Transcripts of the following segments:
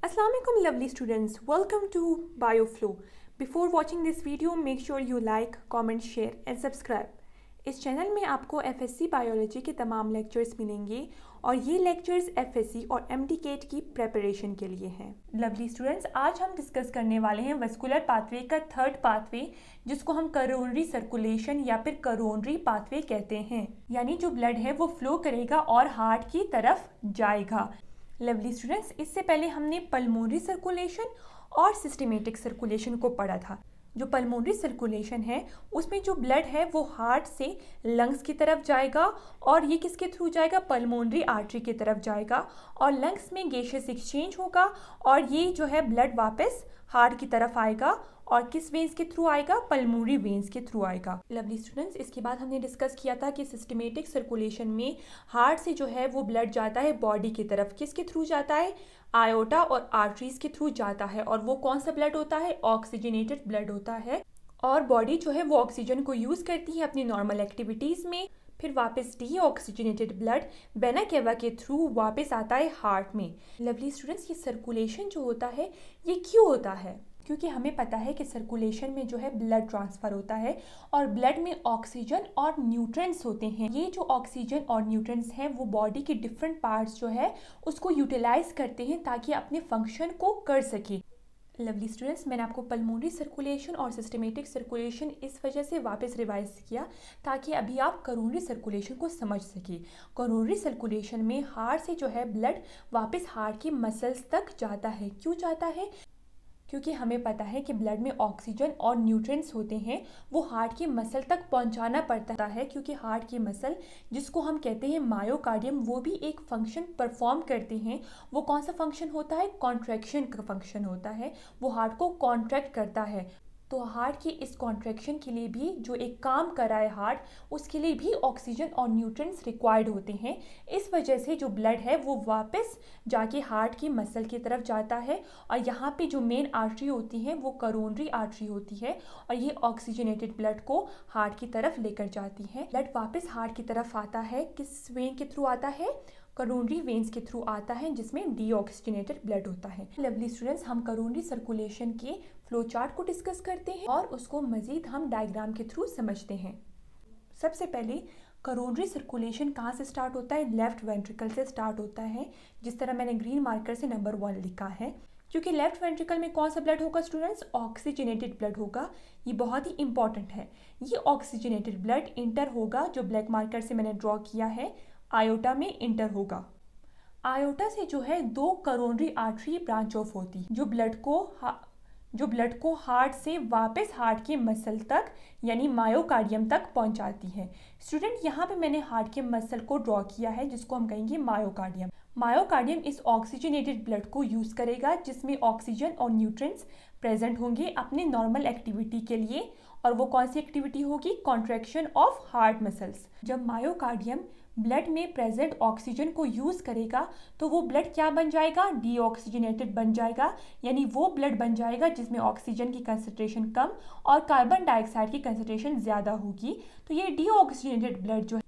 Assalamualaikum lovely students, welcome to BioFlow. Before watching this video, make sure you like, comment, share and subscribe. इस channel में आपको FSC biology के तमाम lectures मिलेंगे और ये लेक्चर्स FSC और MD-CAT की प्रेपरेशन के लिए हैं। लवली स्टूडेंट्स, आज हम डिस्कस करने वाले हैं वस्कुलर पाथवे का थर्ड पाथवे, जिसको हम करोनरी सर्कुलेशन या फिर करोनरी पाथवे कहते हैं। यानी जो ब्लड है वो फ्लो करेगा और हार्ट की तरफ जाएगा। लवली स्टूडेंट्स, इससे पहले हमने पल्मोनरी सर्कुलेशन और सिस्टमेटिक सर्कुलेशन को पढ़ा था। जो पल्मोनरी सर्कुलेशन है उसमें जो ब्लड है वो हार्ट से लंग्स की तरफ जाएगा और ये किसके थ्रू जाएगा? पल्मोनरी आर्टरी की तरफ जाएगा और लंग्स में गैसेस एक्सचेंज होगा और ये जो है ब्लड वापस हार्ट की तरफ आएगा और किस वेन्स के थ्रू आएगा? पल्मोनरी वेन्स के थ्रू आएगा। लवली स्टूडेंट्स, इसके बाद हमने डिस्कस किया था कि सिस्टमेटिक सर्कुलेशन में हार्ट से जो है वो ब्लड जाता है बॉडी की तरफ। किसके थ्रू जाता है? आयोटा और आर्टरीज के थ्रू जाता है और वो कौन सा ब्लड होता है? ऑक्सीजनेटेड ब्लड होता है और बॉडी जो है वो ऑक्सीजन को यूज करती है अपनी नॉर्मल एक्टिविटीज में। फिर वापस डीऑक्सीजनेटेड ब्लड वेना केवा के थ्रू वापस आता है हार्ट में। लवली स्टूडेंट्स, ये सर्कुलेशन जो होता है ये क्यों होता है? क्योंकि हमें पता है कि सर्कुलेशन में जो है ब्लड ट्रांसफ़र होता है और ब्लड में ऑक्सीजन और न्यूट्रिएंट्स होते हैं। ये जो ऑक्सीजन और न्यूट्रिएंट्स हैं वो बॉडी के डिफरेंट पार्ट्स जो है उसको यूटिलाइज करते हैं ताकि अपने फंक्शन को कर सके। लवली स्टूडेंट्स, मैंने आपको पल्मोनरी सर्कुलेशन और सिस्टमेटिक सर्कुलेशन इस वजह से वापस रिवाइज किया ताकि अभी आप करोनरी सर्कुलेशन को समझ सके। करोनरी सर्कुलेशन में हार्ट से जो है ब्लड वापस हार्ट के मसल्स तक जाता है। क्यों जाता है? क्योंकि हमें पता है कि ब्लड में ऑक्सीजन और न्यूट्रिएंट्स होते हैं वो हार्ट के मसल तक पहुंचाना पड़ता है, क्योंकि हार्ट के मसल जिसको हम कहते हैं मायोकार्डियम वो भी एक फंक्शन परफॉर्म करते हैं। वो कौन सा फंक्शन होता है? कॉन्ट्रैक्शन का फंक्शन होता है। वो हार्ट को कॉन्ट्रैक्ट करता है। तो हार्ट की इस कॉन्ट्रैक्शन के लिए भी जो एक काम कर रहा है हार्ट, उसके लिए भी ऑक्सीजन और न्यूट्रिएंट्स रिक्वायर्ड होते हैं। इस वजह से जो ब्लड है वो वापस जाके हार्ट की मसल की तरफ जाता है और यहाँ पे जो मेन आर्टरी होती है वो करोनरी आर्टरी होती है और ये ऑक्सीजनेटेड ब्लड को हार्ट की तरफ लेकर जाती है। ब्लड वापस हार्ट की तरफ आता है, किस वेन के थ्रू आता है? करोनरी वेन्स के थ्रू आता है, जिसमें डीऑक्सीजनेटेड ब्लड होता है। लवली स्टूडेंट्स, हम करोनरी सर्कुलेशन के फ्लो चार्ट को डिस्कस करते हैं और उसको मजीद हम डायग्राम के थ्रू समझते हैं। सबसे पहले करोनरी सर्कुलेशन कहाँ से स्टार्ट होता है? लेफ्ट वेंट्रिकल से स्टार्ट होता है, जिस तरह मैंने ग्रीन मार्कर से नंबर 1 लिखा है। क्योंकि लेफ्ट वेंट्रिकल में कौन सा ब्लड होगा स्टूडेंट्स? ऑक्सीजनेटेड ब्लड होगा। ये बहुत ही इंपॉर्टेंट है। ये ऑक्सीजनेटेड ब्लड इंटर होगा, जो ब्लैक मार्कर से मैंने ड्रॉ किया है, आयोटा में इंटर होगा। आयोटा से जो है 2 करोनरी आर्टरी ब्रांच ऑफ होती है जो ब्लड को हार्ट से वापस हार्ट के मसल तक यानी मायोकार्डियम तक पहुंचाती है। स्टूडेंट, यहाँ पे मैंने हार्ट के मसल को ड्रॉ किया है जिसको हम कहेंगे मायोकार्डियम। मायोकार्डियम इस ऑक्सीजनेटेड ब्लड को यूज करेगा जिसमें ऑक्सीजन और न्यूट्रिएंट्स प्रेजेंट होंगे अपने नॉर्मल एक्टिविटी के लिए। और वो कौन सी एक्टिविटी होगी? Contraction of heart muscles. जब मायोकार्डियम ब्लड में प्रेजेंट ऑक्सीजन को यूज करेगा तो वो ब्लड क्या बन जाएगा? डीऑक्सीजनेटेड बन जाएगा। यानी वो ब्लड बन जाएगा जिसमें ऑक्सीजन की कंसंट्रेशन कम और कार्बन डाइऑक्साइड की कंसंट्रेशन ज़्यादा होगी। तो ये डीऑक्सीजनेटेड ब्लड जो है,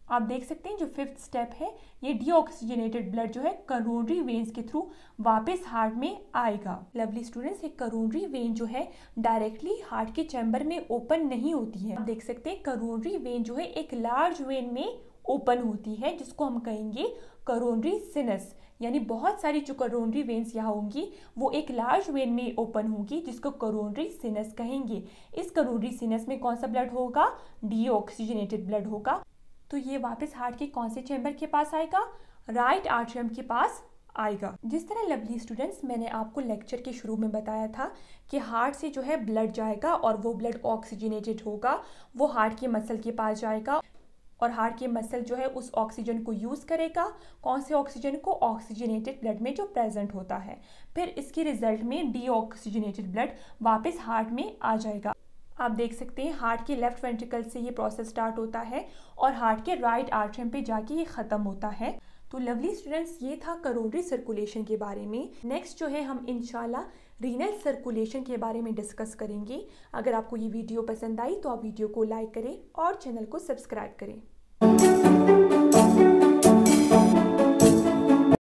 आप देख सकते हैं जो 5th स्टेप है, ये डीऑक्सीजनेटेड ब्लड जो है करोनरी वेन्स के थ्रू वापस हार्ट में आएगा। लवली स्टूडेंट्स, एक करोनरी वेन जो है डायरेक्टली हार्ट के चैम्बर में ओपन नहीं होती है। आप देख सकते हैं करोनरी वेन जो है एक लार्ज वेन में ओपन होती है जिसको हम कहेंगे करोनरी सिनस। यानी बहुत सारी जो करोनरी वेन्स यहाँ होंगी वो एक लार्ज वेन में ओपन होगी जिसको करोनरी सिनस कहेंगे। इस करोनरी सिनस में कौन सा ब्लड होगा? डीऑक्सीजनेटेड ब्लड होगा। तो ये वापस हार्ट के कौन से चैम्बर के पास आएगा? राइट आर्टरियम के पास आएगा। जिस तरह लवली स्टूडेंट्स मैंने आपको लेक्चर के शुरू में बताया था कि हार्ट से जो है ब्लड जाएगा और वो ब्लड ऑक्सीजनेटेड होगा, वो हार्ट के मसल के पास जाएगा और हार्ट के मसल जो है उस ऑक्सीजन को यूज़ करेगा। कौन से ऑक्सीजन को? ऑक्सीजनेटेड ब्लड में जो प्रेजेंट होता है। फिर इसके रिजल्ट में डीऑक्सीजनेटेड ब्लड वापस हार्ट में आ जाएगा। आप देख सकते हैं हार्ट के लेफ्ट वेंट्रिकल से ये प्रोसेस स्टार्ट होता है और हार्ट के राइट आर्टरियम पे जाके ये ख़त्म होता है। तो लवली स्टूडेंट्स, ये था करोनरी सर्कुलेशन के बारे में। नेक्स्ट जो है हम इंशाल्लाह रीनल सर्कुलेशन के बारे में डिस्कस करेंगे। अगर आपको ये वीडियो पसंद आई तो आप वीडियो को लाइक करें और चैनल को सब्सक्राइब करें।